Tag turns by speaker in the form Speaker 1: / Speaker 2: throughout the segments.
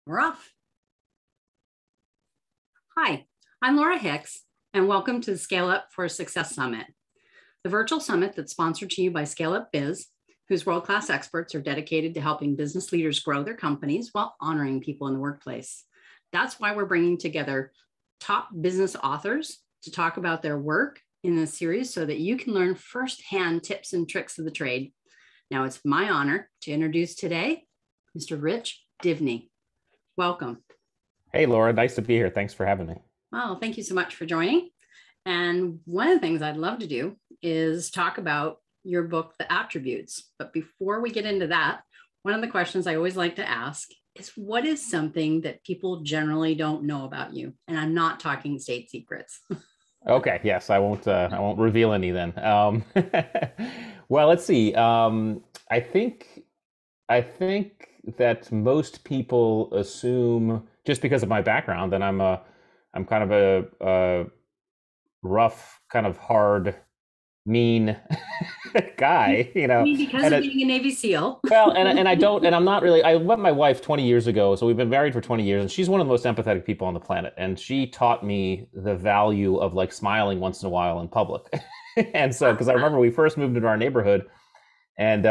Speaker 1: We're off. Hi, I'm Laura Hicks, and welcome to the Scale Up for Success Summit, the virtual summit that's sponsored to you by ScaleUp Biz, whose world-class experts are dedicated to helping business leaders grow their companies while honoring people in the workplace. That's why we're bringing together top business authors to talk about their work in this series so that you can learn firsthand tips and tricks of the trade. Now, it's my honor to introduce today Mr. Rich Diviney. Welcome.
Speaker 2: Hey, Laura, nice to be here. Thanks for having me.
Speaker 1: Well, thank you so much for joining. And one of the things I'd love to do is talk about your book, The Attributes. But before we get into that, one of the questions I always like to ask is, what is something that people generally don't know about you? And I'm not talking state secrets.
Speaker 2: Okay, yes, I won't reveal any then. Well, let's see. I think that most people assume just because of my background that I'm kind of a rough, kind of hard, mean guy,
Speaker 1: I mean, because
Speaker 2: and
Speaker 1: of being a Navy SEAL.
Speaker 2: well, and I don't, and I'm not really. I met my wife 20 years ago, so we've been married for 20 years, and she's one of the most empathetic people on the planet. And she taught me the value of like smiling once in a while in public. And so, because I remember we first moved into our neighborhood, and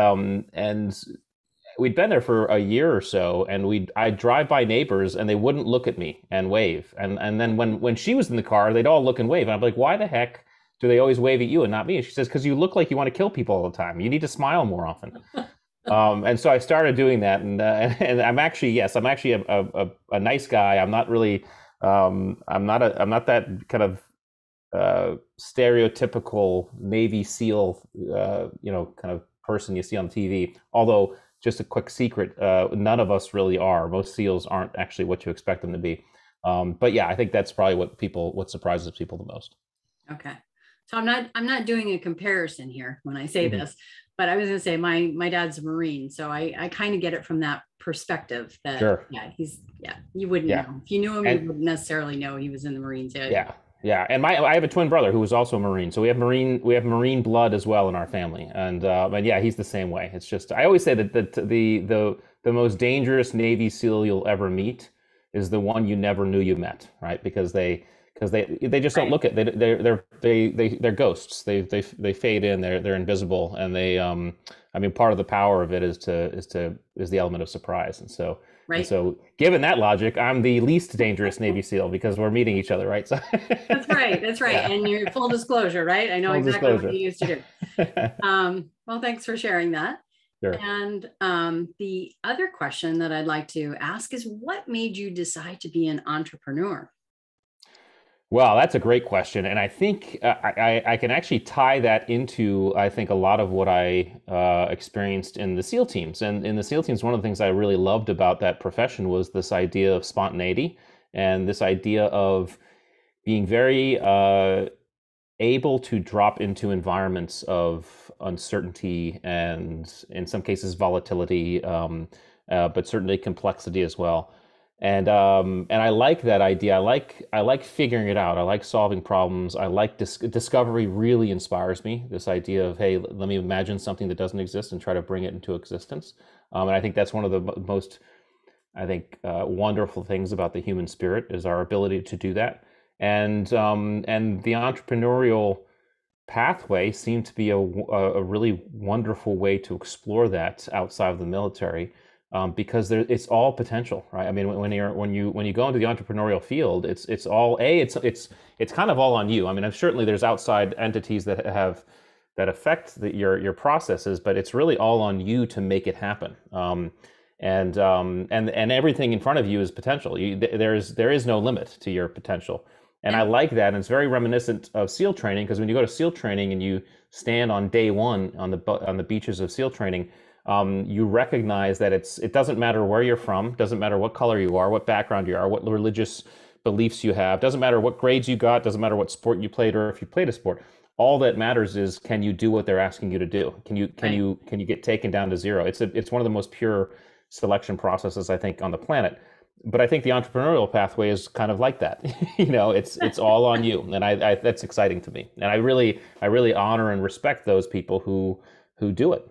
Speaker 2: we'd been there for a year or so, and I'd drive by neighbors, and they wouldn't look at me and wave, and then when she was in the car, they'd all look and wave, and I'm like, why the heck do they always wave at you and not me? And she says, because you look like you want to kill people all the time. You need to smile more often. And so I started doing that, and I'm actually, yes, I'm actually a nice guy. I'm not really, I'm not that kind of stereotypical Navy SEAL, kind of person you see on TV. Although, just a quick secret, none of us really are. Most SEALs aren't actually what you expect them to be. But yeah, I think that's probably what surprises people the most.
Speaker 1: Okay. So I'm not doing a comparison here when I say
Speaker 2: Hmm.
Speaker 1: this, but I was going to say my dad's a Marine, so I kind of get it from that perspective that
Speaker 2: Sure.
Speaker 1: you wouldn't
Speaker 2: Yeah.
Speaker 1: know. If you knew him, you
Speaker 2: And
Speaker 1: wouldn't necessarily know he was in the Marines. Yeah.
Speaker 2: yeah, yeah. And I have a twin brother who was also a Marine, so we have Marine blood as well in our family. And yeah, he's the same way. It's just I always say that the most dangerous Navy SEAL you'll ever meet is the one you never knew you met, right? Because they just don't
Speaker 1: Right.
Speaker 2: look at they're ghosts. They fade in. They're invisible, and I mean, part of the power of it is the element of surprise. And
Speaker 1: Right.
Speaker 2: so, given that logic, I'm the least dangerous Navy SEAL because we're meeting each other, right? So,
Speaker 1: That's right. That's right.
Speaker 2: yeah,
Speaker 1: And your full disclosure, right? I know
Speaker 2: full
Speaker 1: exactly what
Speaker 2: disclosure.
Speaker 1: you used to do. Well, thanks for sharing that.
Speaker 2: Sure.
Speaker 1: And the other question that I'd like to ask is, what made you decide to be an entrepreneur?
Speaker 2: Well, that's a great question, and I think I can actually tie that into I think a lot of what I experienced in the SEAL teams. And in the SEAL teams, one of the things I really loved about that profession was this idea of spontaneity and this idea of being very able to drop into environments of uncertainty and, in some cases, volatility, but certainly complexity as well. And I like that idea. I like figuring it out. I like solving problems. I like discovery. Really inspires me. This idea of, hey, let me imagine something that doesn't exist and try to bring it into existence. And I think that's one of the most, I think, wonderful things about the human spirit is our ability to do that. And the entrepreneurial pathway seemed to be a really wonderful way to explore that outside of the military, because it's all potential, right? I mean, when you go into the entrepreneurial field, it's all it's kind of all on you. I mean, certainly there's outside entities that affect your processes, but it's really all on you to make it happen. And everything in front of you is potential. There is no limit to your potential. And I
Speaker 1: And
Speaker 2: like that. And it's very reminiscent of SEAL training, because when you go to SEAL training and you stand on day one on the beaches of SEAL training, you recognize that it doesn't matter where you're from, doesn't matter what color you are, what background you are, what religious beliefs you have, doesn't matter what grades you got, doesn't matter what sport you played or if you played a sport. All that matters is, can you do what they're asking you to do? Can you can
Speaker 1: right.
Speaker 2: you can you get taken down to zero? It's one of the most pure selection processes I think on the planet. But I think the entrepreneurial pathway is kind of like that. It's all on you, and I that's exciting to me. And I really honor and respect those people who do it.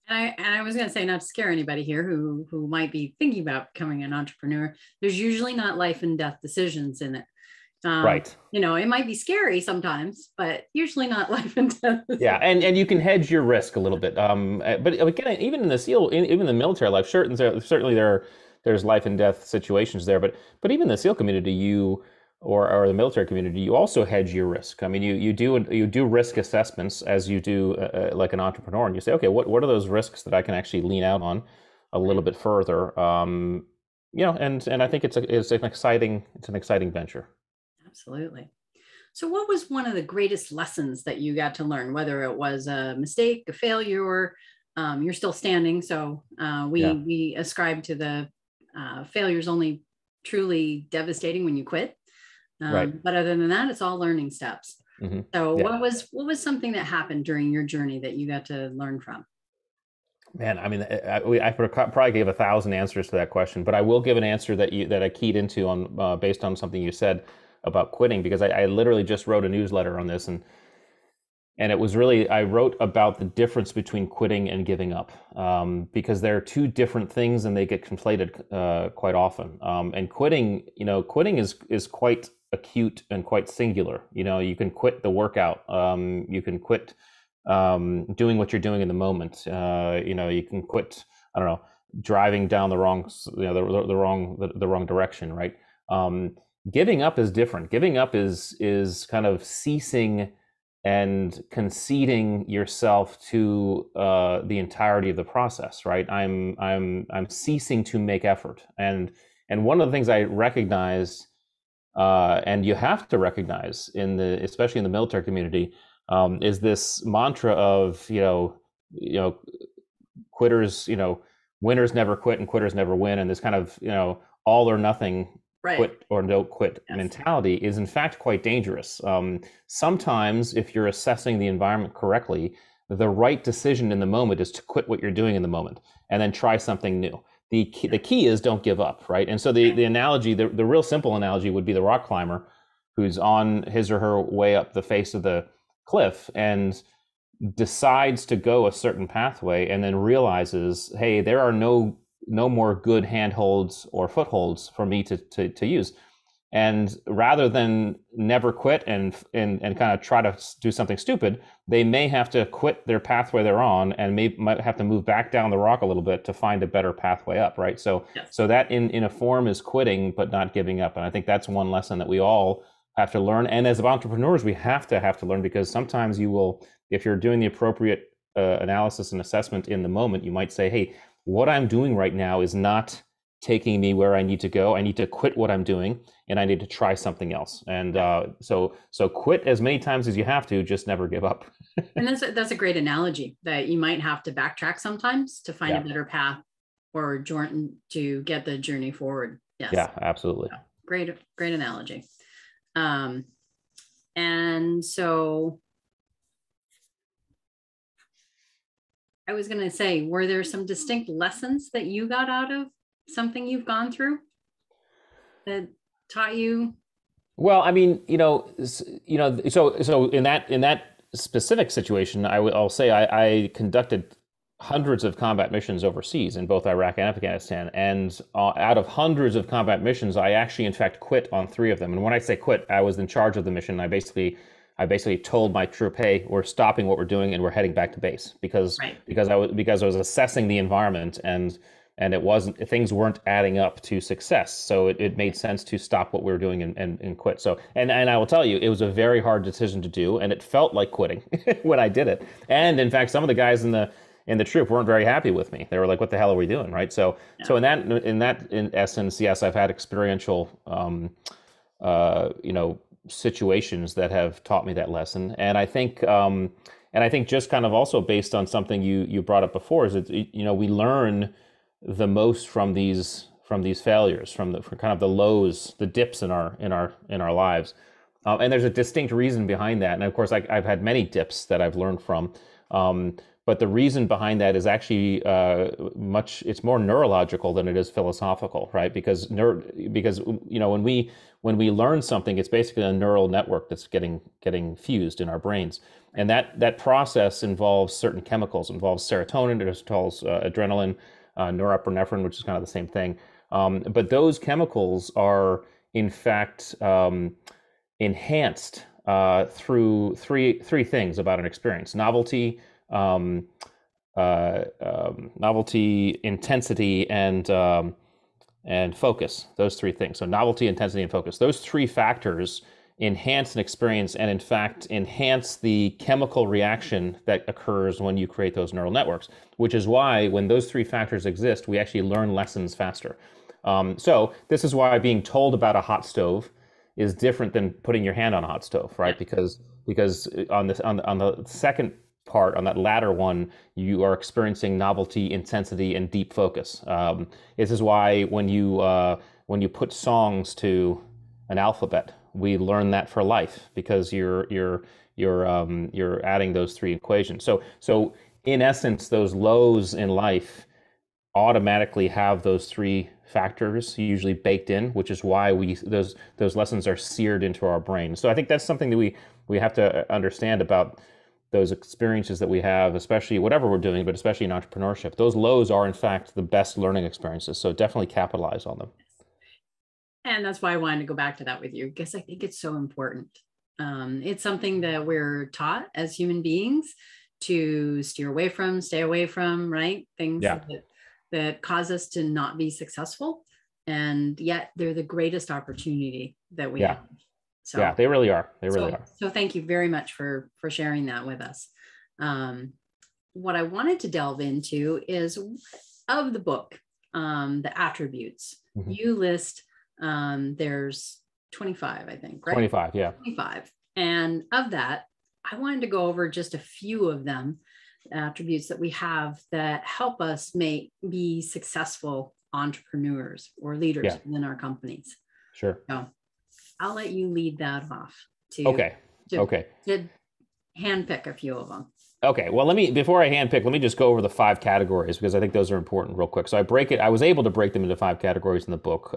Speaker 1: And I was going to say, not to scare anybody here who might be thinking about becoming an entrepreneur, there's usually not life and death decisions in it.
Speaker 2: Right.
Speaker 1: It might be scary sometimes, but usually not life and death.
Speaker 2: Yeah, and you can hedge your risk a little bit. But again, even in the even in the military life, certainly there's life and death situations there. But even the SEAL community, or the military community, you also hedge your risk. I mean, you do risk assessments as you do like an entrepreneur, and you say, okay, what are those risks that I can actually lean out on a little bit further? And I think it's an exciting venture.
Speaker 1: Absolutely. So what was one of the greatest lessons that you got to learn, whether it was a mistake, a failure, you're still standing. So we ascribe to the failures only truly devastating when you quit.
Speaker 2: Right.
Speaker 1: But other than that, it's all learning steps.
Speaker 2: Mm-hmm.
Speaker 1: So what was something that happened during your journey that you got to learn from?
Speaker 2: Man, I mean, I probably gave 1,000 answers to that question, but I will give an answer that I keyed into on based on something you said about quitting, because I literally just wrote a newsletter on this, and it was really, I wrote about the difference between quitting and giving up, because they're two different things and they get conflated quite often. And quitting is quite acute and quite singular. You can quit the workout, you can quit doing what you're doing in the moment. You can quit, I don't know, driving down the wrong, the wrong direction, right? Giving up is different. Giving up is kind of ceasing and conceding yourself to the entirety of the process, right? I'm ceasing to make effort, and one of the things I recognized, and you have to recognize especially in the military community, is this mantra of quitters, winners never quit and quitters never win, and this kind of all or nothing. Right. Quit or don't quit mentality is in fact quite dangerous. Sometimes if you're assessing the environment correctly, the right decision in the moment is to quit what you're doing in the moment and then try something new. The key is don't give up, right? And so the analogy, the real simple analogy would be the rock climber who's on his or her way up the face of the cliff and decides to go a certain pathway and then realizes, hey, there are no more good handholds or footholds for me to use. And rather than never quit and kind of try to do something stupid, they may have to quit their pathway they're on and might have to move back down the rock a little bit to find a better pathway up, right? So that in a form is quitting, but not giving up. And I think that's one lesson that we all have to learn. And as entrepreneurs, we have to learn, because sometimes you will, if you're doing the appropriate analysis and assessment in the moment, you might say, hey, what I'm doing right now is not taking me where I need to go. I need to quit what I'm doing and I need to try something else. And so quit as many times as you have to, just never give up.
Speaker 1: And that's a great analogy, that you might have to backtrack sometimes to find a better path or to get the journey forward. Yes.
Speaker 2: Yeah, absolutely.
Speaker 1: Great analogy. And so I was going to say, were there some distinct lessons that you got out of something you've gone through that taught you?
Speaker 2: Well, I mean, so in that specific situation, I'll say I conducted hundreds of combat missions overseas in both Iraq and Afghanistan. And out of hundreds of combat missions, I actually, in fact, quit on 3 of them. And when I say quit, I was in charge of the mission. I basically told my troop, hey, we're stopping what we're doing and we're heading back to base, because I was assessing the environment and things weren't adding up to success. So it made sense to stop what we were doing and quit. So and I will tell you, it was a very hard decision to do, and it felt like quitting when I did it. And in fact, some of the guys in the troop weren't very happy with me. They were like, what the hell are we doing, right? So in essence, yes, I've had experiential situations that have taught me that lesson. And I think just kind of also based on something you brought up before, is that we learn the most from these failures, from kind of the lows, the dips in our lives, and there's a distinct reason behind that. And of course, I've had many dips that I've learned from, But the reason behind that is actually it's more neurological than it is philosophical, right? Because when we learn something, it's basically a neural network that's getting fused in our brains. And that process involves certain chemicals, involves serotonin, it involves adrenaline, norepinephrine, which is kind of the same thing. But those chemicals are in fact enhanced through three things about an experience: um, novelty, intensity, and focus. Those three things. So novelty, intensity, and focus. Those three factors enhance an experience and in fact enhance the chemical reaction that occurs when you create those neural networks, which is why when those three factors exist, we actually learn lessons faster. So this is why being told about a hot stove is different than putting your hand on a hot stove, right? Because on the second part, on that latter one, you are experiencing novelty, intensity, and deep focus. This is why when you put songs to an alphabet, we learn that for life, because you're adding those three equations. So in essence, those lows in life automatically have those three factors usually baked in, which is why those lessons are seared into our brain. So I think that's something that we have to understand about those experiences that we have, especially whatever we're doing, but especially in entrepreneurship. Those lows are in fact the best learning experiences. So definitely capitalize on them.
Speaker 1: And that's why I wanted to go back to that with you, because I think it's so important. It's something that we're taught as human beings to steer away from, stay away from, right? Things that cause us to not be successful. And yet they're the greatest opportunity that we have. So,
Speaker 2: yeah, they really are. They really are.
Speaker 1: So thank you very much for sharing that with us. What I wanted to delve into is of the book, the attributes. Mm-hmm. You list, there's 25, I think, right?
Speaker 2: 25, yeah.
Speaker 1: 25. And of that, I wanted to go over just a few of them, attributes that we have that help us be successful entrepreneurs or leaders within our companies.
Speaker 2: Sure.
Speaker 1: So I'll let you lead that off to handpick a few of them.
Speaker 2: Okay, well, before I handpick, let me just go over the 5 categories, because I think those are important real quick. So I was able to break them into 5 categories in the book.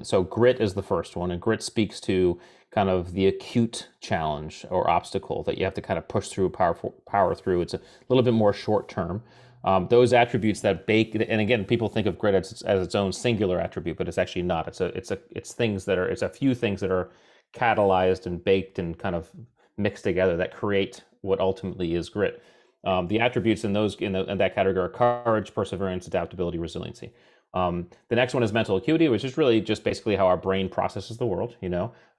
Speaker 2: So grit is the first one, and grit speaks to kind of the acute challenge or obstacle that you have to kind of push through, power through. It's a little bit more short term. Those attributes that bake, and again, people think of grit as its own singular attribute, but it's actually not. It's a few things that are catalyzed and baked and kind of mixed together that create what ultimately is grit. The attributes in that category are courage, perseverance, adaptability, resiliency. The next one is mental acuity, which is really just basically how our brain processes the world,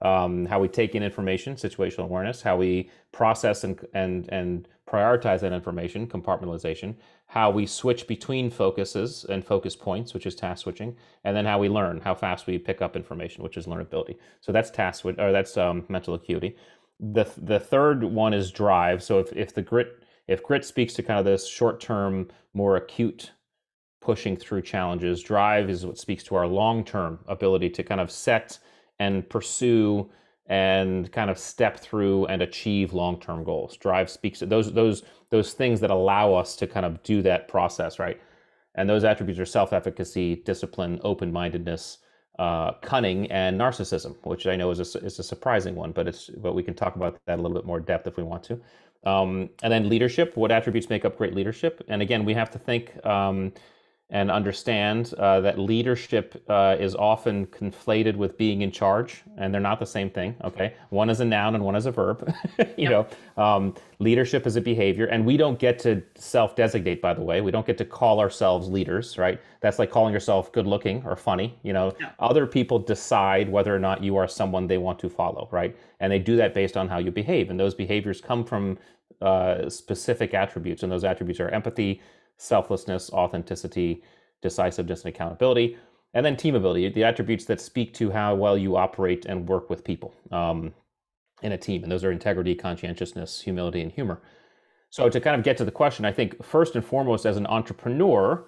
Speaker 2: how we take in information, situational awareness, how we process and prioritize that information, compartmentalization, how we switch between focuses and focus points, which is task switching, and then how we learn, how fast we pick up information, which is learnability. So that's that's mental acuity. The third one is drive. So if grit speaks to kind of this short-term, more acute pushing through challenges, drive is what speaks to our long-term ability to kind of set and pursue and kind of step through and achieve long-term goals. Drive speaks to those things that allow us to kind of do that process, right? And those attributes are self-efficacy, discipline, open-mindedness, cunning, and narcissism, which I know is a surprising one, but we can talk about that a little bit more depth if we want to. And then leadership, what attributes make up great leadership? And again, we have to think and understand that leadership is often conflated with being in charge, and they're not the same thing, okay? One is a noun and one is a verb. Leadership is a behavior, and we don't get to self-designate, by the way. We don't get to call ourselves leaders, right? That's like calling yourself good looking or funny, Other people decide whether or not you are someone they want to follow, right? And they do that based on how you behave, and those behaviors come from specific attributes, and those attributes are empathy, selflessness, authenticity, decisiveness, and accountability. And then team ability, the attributes that speak to how well you operate and work with people in a team. And those are integrity, conscientiousness, humility, and humor. So to kind of get to the question, I think first and foremost, as an entrepreneur,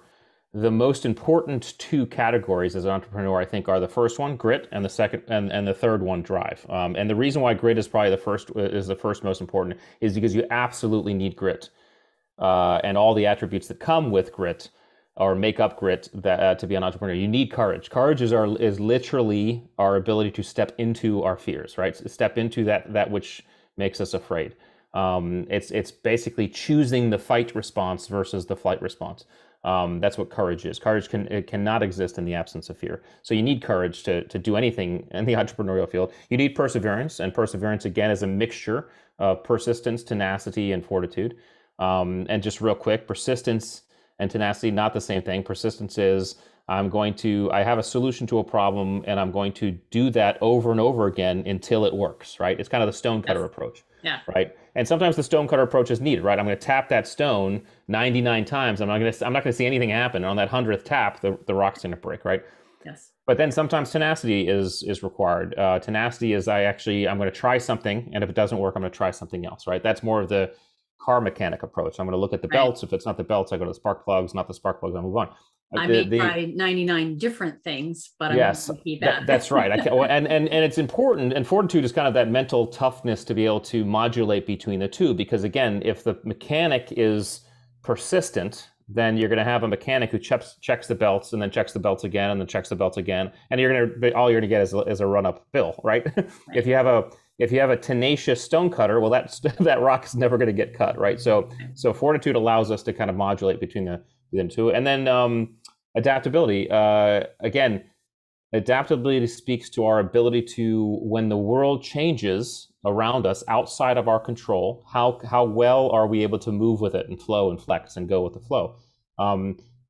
Speaker 2: the most important 2 categories as an entrepreneur, I think, are the first one, grit, and the second, and the third one, drive. And the reason why grit is probably the first most important is because you absolutely need grit. and all the attributes that come with grit or make up grit that to be an entrepreneur. You need courage. Courage is literally our ability to step into our fears, right? Step into that which makes us afraid. It's basically choosing the fight response versus the flight response. That's what courage is. Courage cannot exist in the absence of fear. So you need courage to do anything in the entrepreneurial field. You need perseverance, and perseverance again is a mixture of persistence, tenacity, and fortitude. And just real quick, persistence and tenacity, not the same thing. Persistence is I have a solution to a problem, and I'm going to do that over and over again until it works, right? It's kind of the stonecutter approach, right? And sometimes the stonecutter approach is needed, right? I'm going to tap that stone 99 times. I'm not going to see anything happen. And on that 100th tap, the rock's going to break, right?
Speaker 1: Yes.
Speaker 2: But then sometimes tenacity is required. Tenacity is I'm going to try something, and if it doesn't work, I'm going to try something else, right? That's more of the car mechanic approach. I'm going to look at the belts. If it's not the belts, I go to the spark plugs. Not the spark plugs, I move on.
Speaker 1: I may try 99 different things, but I'm going to keep that.
Speaker 2: That's right. And it's important. And fortitude is kind of that mental toughness to be able to modulate between the two. Because again, if the mechanic is persistent, then you're going to have a mechanic who checks the belts and then checks the belts again and then checks the belts again, and all you're going to get is a run-up bill, right? If you have a tenacious stonecutter, well, that rock is never going to get cut, right? So fortitude allows us to kind of modulate between the two, and then adaptability. Again, adaptability speaks to our ability to, when the world changes around us outside of our control, how well are we able to move with it and flow and flex and go with the flow.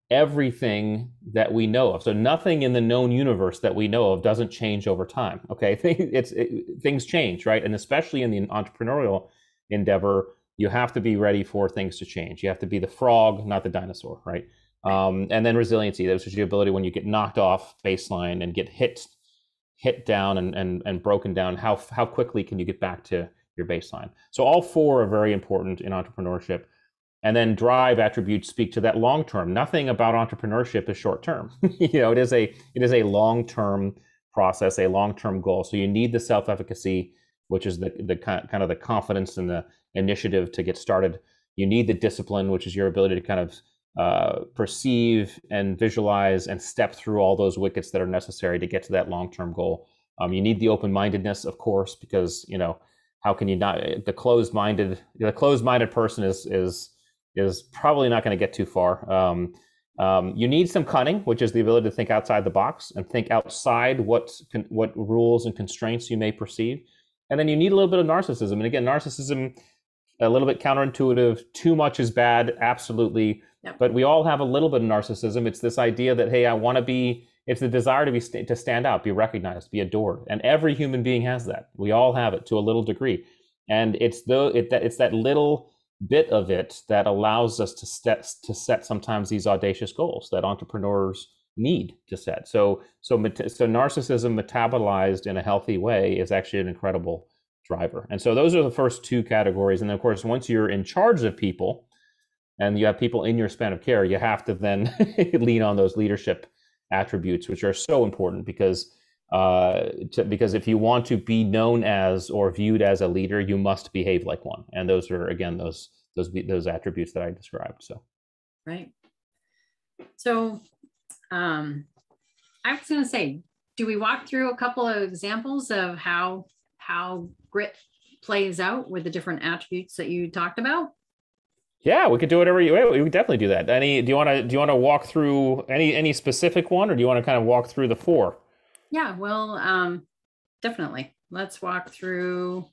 Speaker 2: Everything that we know of, so nothing in the known universe that we know of doesn't change over time. Okay, things change, right? And especially in the entrepreneurial endeavor, you have to be ready for things to change. You have to be the frog, not the dinosaur, right? And then resiliency, that's your ability when you get knocked off baseline and get hit down and broken down, how quickly can you get back to your baseline? So all four are very important in entrepreneurship. And then drive attributes speak to that long term. Nothing about entrepreneurship is short term. It is a long term process, a long term goal. So you need the self-efficacy, which is the kind of the confidence and the initiative to get started. You need the discipline, which is your ability to kind of perceive and visualize and step through all those wickets that are necessary to get to that long term goal. You need the open-mindedness, of course, because how can you not? The closed-minded person is probably not going to get too far. You need some cunning, which is the ability to think outside the box and think outside what rules and constraints you may perceive. And then you need a little bit of narcissism. And again, narcissism, a little bit counterintuitive. Too much is bad, absolutely. Yep. But we all have a little bit of narcissism. It's this idea that, hey, it's the desire to stand out, be recognized, be adored. And every human being has that. We all have it to a little degree. And it's that little bit of it that allows us to set sometimes these audacious goals that entrepreneurs need to set. So narcissism metabolized in a healthy way is actually an incredible driver. And so those are the first two categories. And then of course, once you're in charge of people and you have people in your span of care, you have to then lean on those leadership attributes, which are so important because if you want to be known as or viewed as a leader, you must behave like one. And those are, again, those attributes that I described. So,
Speaker 1: right. So, I was going to say, do we walk through a couple of examples of how grit plays out with the different attributes that you talked about?
Speaker 2: Yeah, we could do whatever we would definitely do that. Do you want to walk through any specific one, or do you want to kind of walk through the four?
Speaker 1: Yeah, well, definitely. Let's walk through.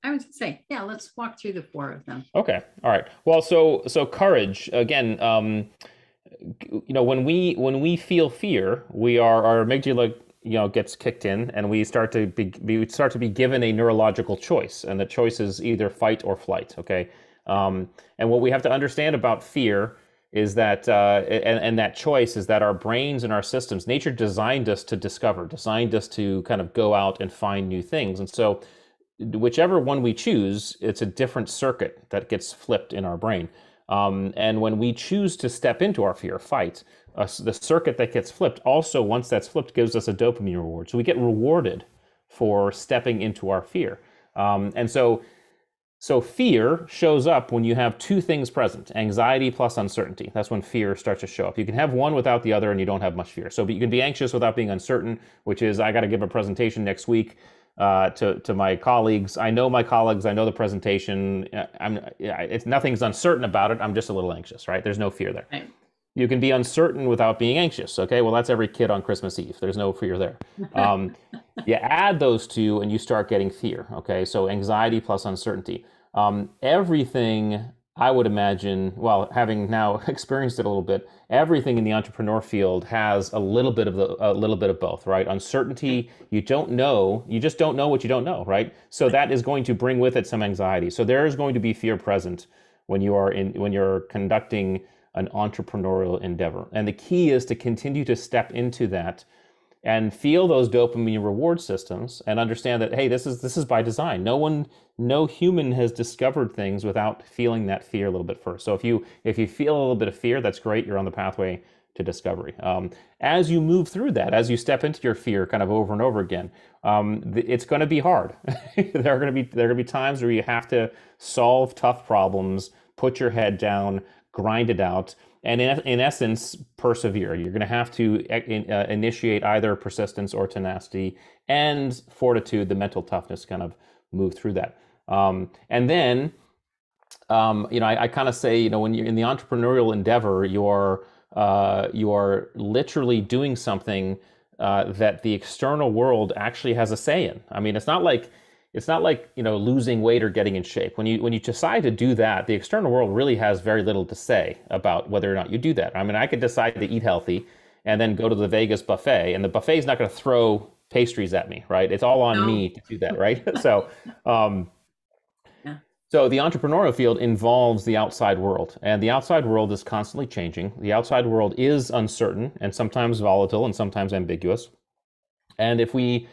Speaker 1: I was going to say, yeah, let's walk through the four of them.
Speaker 2: Okay, all right. Well, so courage again. When we feel fear, our amygdala gets kicked in, and we start to be given a neurological choice, and the choice is either fight or flight. Okay. And what we have to understand about fear is that, and that choice is that our brains and our systems, nature designed us to discover, designed us to kind of go out and find new things. And so whichever one we choose, it's a different circuit that gets flipped in our brain. And when we choose to step into our fear, fight, the circuit that gets flipped also, once that's flipped, gives us a dopamine reward. So we get rewarded for stepping into our fear. And so So fear shows up when you have two things present, anxiety plus uncertainty. That's when fear starts to show up. You can have one without the other and you don't have much fear. So you can be anxious without being uncertain, which is I got to give a presentation next week to my colleagues. I know my colleagues, I know the presentation. Nothing's uncertain about it. I'm just a little anxious, right? There's no fear there.
Speaker 1: Right.
Speaker 2: You can be uncertain without being anxious. Okay, well, that's every kid on Christmas Eve. There's no fear there. You add those two and you start getting fear. Okay, so anxiety plus uncertainty. Everything, I would imagine, well, having now experienced it a little bit, everything in the entrepreneur field has a little bit of both, right? Uncertainty, you don't know, you just don't know what you don't know, right? So that is going to bring with it some anxiety. So there is going to be fear present when you're conducting an entrepreneurial endeavor. And the key is to continue to step into that and feel those dopamine reward systems and understand that, hey, this is by design. No human has discovered things without feeling that fear a little bit first. So if you feel a little bit of fear, that's great. You're on the pathway to discovery. As you move through that, as you step into your fear kind of over and over again, it's going to be hard. There are going to be times where you have to solve tough problems, put your head down, grind it out, and in essence, persevere. You're going to have to initiate either persistence or tenacity and fortitude, the mental toughness, kind of move through that. And then, I kind of say, when you're in the entrepreneurial endeavor, you're literally doing something that the external world actually has a say in. I mean, it's not like losing weight or getting in shape. When you decide to do that, the external world really has very little to say about whether or not you do that. I mean, I could decide to eat healthy and then go to the Vegas buffet, and the buffet is not going to throw pastries at me, right? It's all on me to do that, right? So,
Speaker 1: Yeah.
Speaker 2: So the entrepreneurial field involves the outside world, and the outside world is constantly changing. The outside world is uncertain and sometimes volatile and sometimes ambiguous. And if we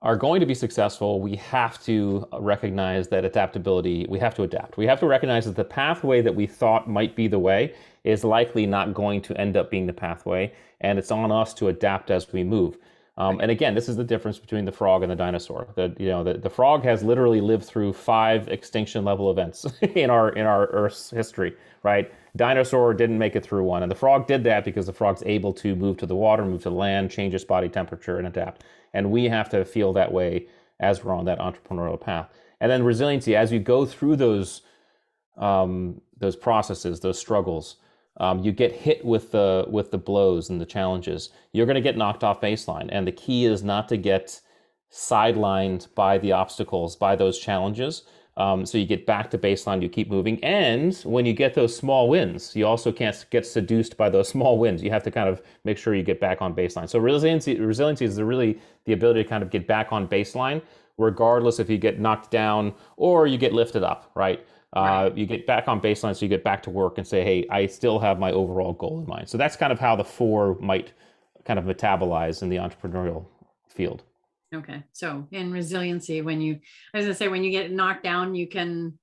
Speaker 2: are going to be successful, we have to recognize that adaptability, we have to adapt. We have to recognize that the pathway that we thought might be the way is likely not going to end up being the pathway, and it's on us to adapt as we move. And again, this is the difference between the frog and the dinosaur. The frog has literally lived through 5 extinction level events in our Earth's history, right? Dinosaur didn't make it through one, and the frog did that because the frog's able to move to the water, move to the land, change its body temperature, and adapt. And we have to feel that way as we're on that entrepreneurial path. And then resiliency, as you go through those processes, those struggles, you get hit with the blows and the challenges. You're going to get knocked off baseline, and the key is not to get sidelined by the obstacles, by those challenges. So you get back to baseline, you keep moving, and when you get those small wins, you also can't get seduced by those small wins. You have to kind of make sure you get back on baseline. So resiliency is really the ability to kind of get back on baseline, regardless if you get knocked down or you get lifted up, right? You get back on baseline, so you get back to work and say, hey, I still have my overall goal in mind. So that's kind of how the 4 might kind of metabolize in the entrepreneurial field.
Speaker 1: Okay. So in resiliency, when you get knocked down, you can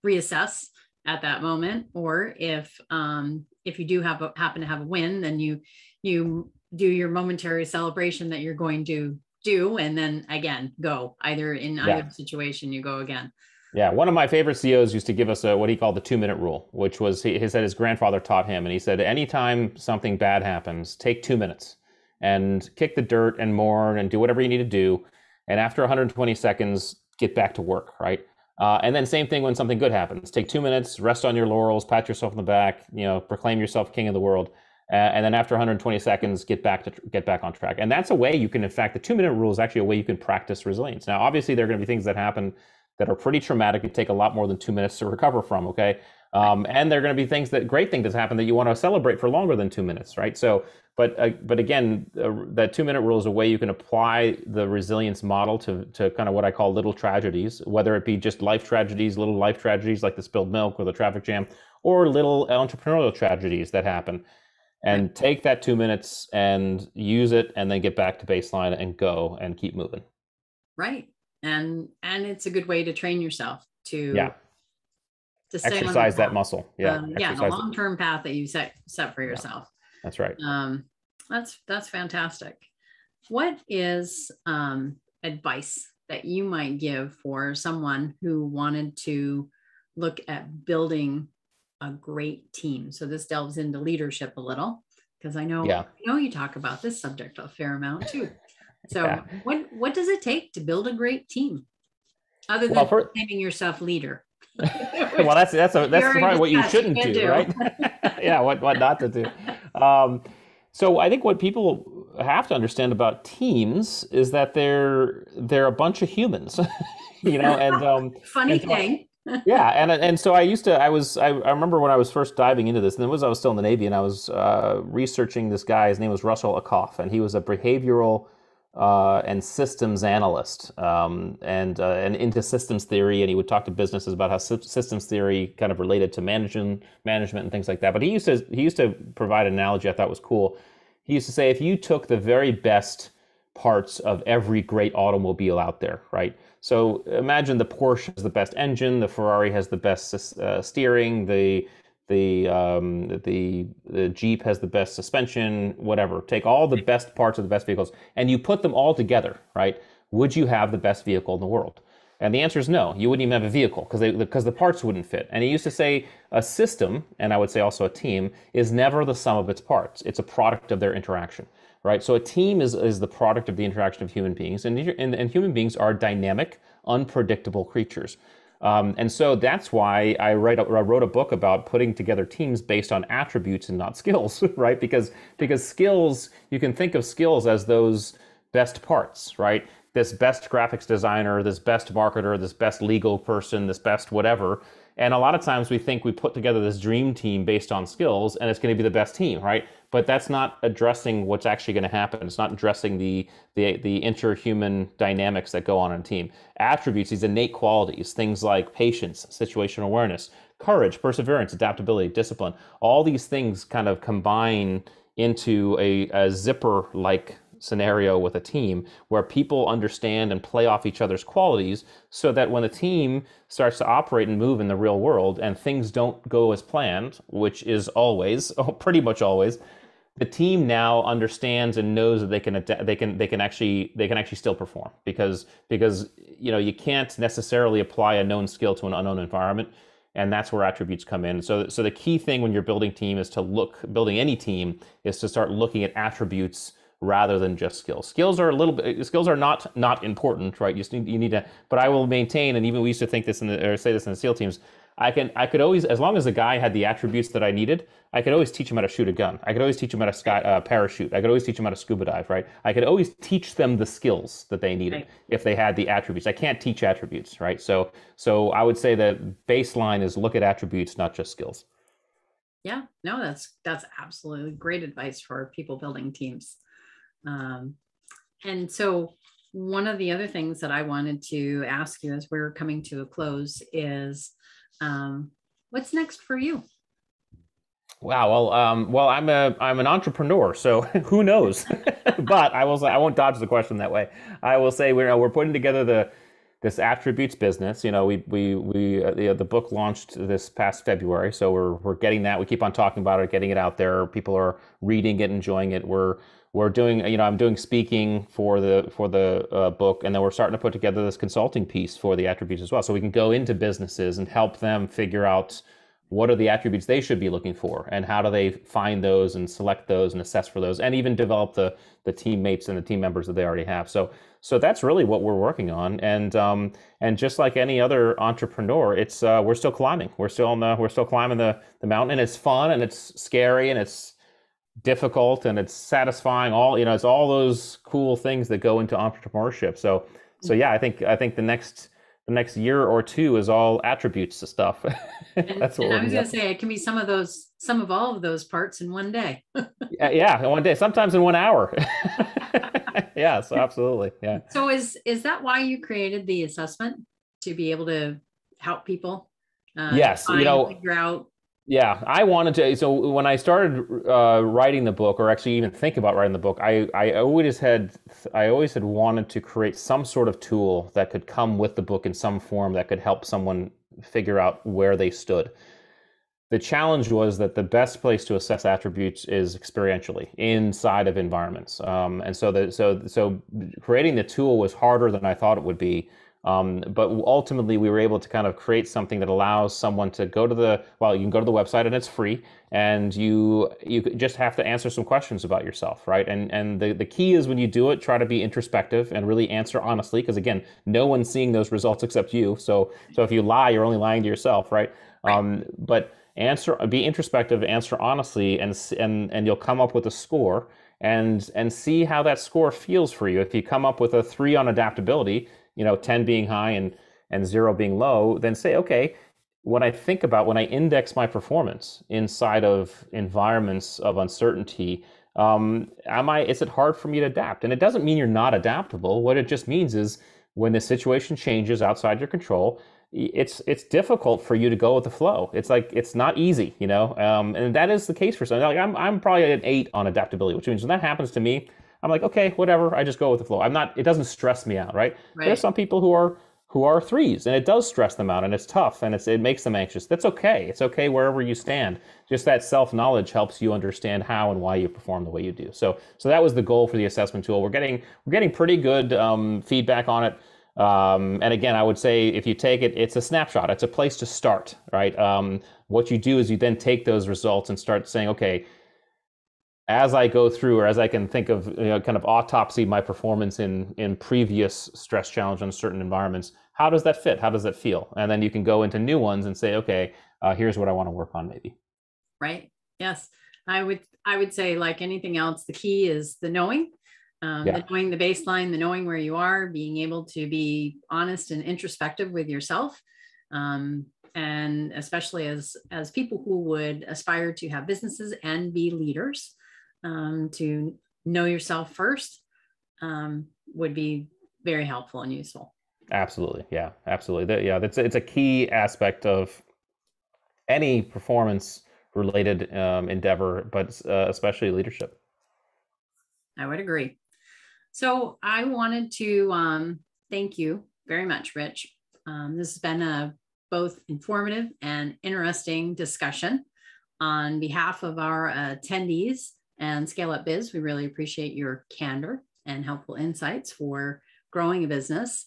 Speaker 1: reassess at that moment, or if you do happen to have a win, then you do your momentary celebration that you're going to do, and then again go either situation you go again.
Speaker 2: Yeah, one of my favorite CEOs used to give us what he called the 2-minute rule, which was he said his grandfather taught him, and he said anytime something bad happens, take 2 minutes and kick the dirt and mourn and do whatever you need to do, and after 120 seconds, get back to work, right? And then same thing when something good happens. Take 2 minutes, rest on your laurels, pat yourself on the back, proclaim yourself king of the world. And then after 120 seconds, get back on track. And that's a way you can, in fact, the 2-minute rule is actually a way you can practice resilience. Now, obviously, there are going to be things that happen that are pretty traumatic and take a lot more than 2 minutes to recover from, okay? And there are going to be great things that happen that you want to celebrate for longer than 2 minutes, right? So, but again, that 2-minute rule is a way you can apply the resilience model to kind of what I call little tragedies, whether it be just life tragedies, little life tragedies like the spilled milk or the traffic jam, or little entrepreneurial tragedies that happen. And take that 2 minutes and use it, and then get back to baseline and go and keep moving.
Speaker 1: Right. And it's a good way to train yourself to stay
Speaker 2: exercise that muscle. Yeah.
Speaker 1: The long-term path that you set for yourself.
Speaker 2: Yeah. That's right.
Speaker 1: That's fantastic. What is advice that you might give for someone who wanted to look at building a great team? So this delves into leadership a little, because I know you talk about this subject a fair amount too. So
Speaker 2: Yeah.
Speaker 1: what does it take to build a great team, other than naming yourself leader?
Speaker 2: Well, that's probably what you shouldn't do, right? Yeah, what not to do. So I think what people have to understand about teams is that they're a bunch of humans, and
Speaker 1: funny thing.
Speaker 2: Yeah, and so I remember when I was first diving into this, and I was still in the Navy, and I was researching this guy. His name was Russell Akoff, and he was a behavioral and systems analyst, and into systems theory, and he would talk to businesses about how systems theory kind of related to management and things like that. But he used to provide an analogy I thought was cool. He used to say, if you took the very best parts of every great automobile out there, right? So imagine the Porsche has the best engine, the Ferrari has the best steering, the Jeep has the best suspension, whatever. Take all the best parts of the best vehicles and you put them all together, right? Would you have the best vehicle in the world? And the answer is no. You wouldn't even have a vehicle because the parts wouldn't fit. And he used to say a system, and I would say also a team, is never the sum of its parts. It's a product of their interaction, right? So a team is the product of the interaction of human beings, and human beings are dynamic, unpredictable creatures. And so that's why I wrote a book about putting together teams based on attributes and not skills, right? Because skills, you can think of skills as those best parts, right? This best graphics designer, this best marketer, this best legal person, this best whatever. And a lot of times we think we put together this dream team based on skills and it's going to be the best team, right? But that's not addressing what's actually going to happen. It's not addressing the interhuman dynamics that go on in a team. Attributes, these innate qualities, things like patience, situational awareness, courage, perseverance, adaptability, discipline, all these things kind of combine into a zipper-like scenario with a team where people understand and play off each other's qualities so that when the team starts to operate and move in the real world and things don't go as planned, which is always, pretty much always, the team now understands and knows that they can actually still perform because you can't necessarily apply a known skill to an unknown environment, and that's where attributes come in. So the key thing when you're building building any team is to start looking at attributes rather than just skills. Skills are not important, right? You need to. But I will maintain, and even we used to think this say this in the SEAL teams. I could always, as long as the guy had the attributes that I needed, I could always teach him how to shoot a gun. I could always teach him how to parachute. I could always teach him how to scuba dive, right? I could always teach them the skills that they needed if they had the attributes. I can't teach attributes, right? So I would say that baseline is look at attributes, not just skills.
Speaker 1: Yeah, no, that's absolutely great advice for people building teams. And so one of the other things that I wanted to ask you as we're coming to a close is, what's next for you?
Speaker 2: Wow. Well, I'm an entrepreneur, so who knows? But I will say I won't dodge the question that way. I will say we're putting together this attributes business. The book launched this past February, so we're getting that. We keep on talking about it, getting it out there. People are reading it, enjoying it. We're doing, I'm doing speaking for the book, and then we're starting to put together this consulting piece for the attributes as well, so we can go into businesses and help them figure out what are the attributes they should be looking for, and how do they find those and select those and assess for those, and even develop the teammates and the team members that they already have. So that's really what we're working on, and just like any other entrepreneur, it's we're still climbing. We're still climbing the mountain, and it's fun and it's scary and it's difficult and it's satisfying. It's all those cool things that go into entrepreneurship. So yeah, I think the next year or two is all attributes to stuff. That's what
Speaker 1: I was going to say, it can be some of all of those parts in one day.
Speaker 2: Yeah, in one day, sometimes in 1 hour. Yeah, so absolutely. Yeah.
Speaker 1: So is that why you created the assessment, to be able to help people?
Speaker 2: Yes,
Speaker 1: figure out.
Speaker 2: Yeah, I wanted to. So when I started writing the book, or actually even think about writing the book, I always had wanted to create some sort of tool that could come with the book in some form that could help someone figure out where they stood. The challenge was that the best place to assess attributes is experientially inside of environments. And so creating the tool was harder than I thought it would be. But ultimately, we were able to kind of create something that allows someone to go to you can go to the website and it's free, and you just have to answer some questions about yourself, right? And the key is when you do it, try to be introspective and really answer honestly, because again, no one's seeing those results except you. So if you lie, you're only lying to yourself, right?
Speaker 1: Right.
Speaker 2: But be introspective, answer honestly, and you'll come up with a score, and see how that score feels for you. If you come up with a 3 on adaptability, 10 being high and 0 being low, then say, okay, when I index my performance inside of environments of uncertainty, is it hard for me to adapt? And it doesn't mean you're not adaptable. What it just means is when the situation changes outside your control, it's difficult for you to go with the flow. It's like, it's not easy, and that is the case for some. Like I'm probably an 8 on adaptability, which means when that happens to me, I'm like, okay, whatever. I just go with the flow. It doesn't stress me out, right? There's
Speaker 1: Right.
Speaker 2: some people who are 3s, and it does stress them out, and it's tough, and it makes them anxious. That's okay. It's okay wherever you stand. Just that self-knowledge helps you understand how and why you perform the way you do. So that was the goal for the assessment tool. We're getting pretty good feedback on it. And again, I would say if you take it, it's a snapshot. It's a place to start, right? What you do is you then take those results and start saying, okay, as I go through, or as I can think of, kind of autopsy my performance in previous stress challenge on certain environments, how does that fit? How does that feel? And then you can go into new ones and say, okay, here's what I want to work on maybe.
Speaker 1: Right. Yes. I would say, like anything else, the key is the knowing.
Speaker 2: Yeah,
Speaker 1: The knowing the baseline, the knowing where you are, being able to be honest and introspective with yourself. And especially as people who would aspire to have businesses and be leaders, to know yourself first would be very helpful and useful.
Speaker 2: absolutely. Yeah, absolutely. It's a key aspect of any performance related endeavor, but especially leadership.
Speaker 1: I would agree. So I wanted to thank you very much, Rich. This has been a both informative and interesting discussion. On behalf of our attendees and Scale Up Biz, we really appreciate your candor and helpful insights for growing a business.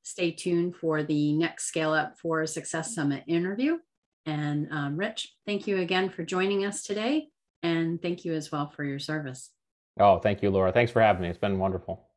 Speaker 1: Stay tuned for the next Scale Up for Success Summit interview. And Rich, thank you again for joining us today. And thank you as well for your service.
Speaker 2: Oh, thank you, Laura. Thanks for having me. It's been wonderful.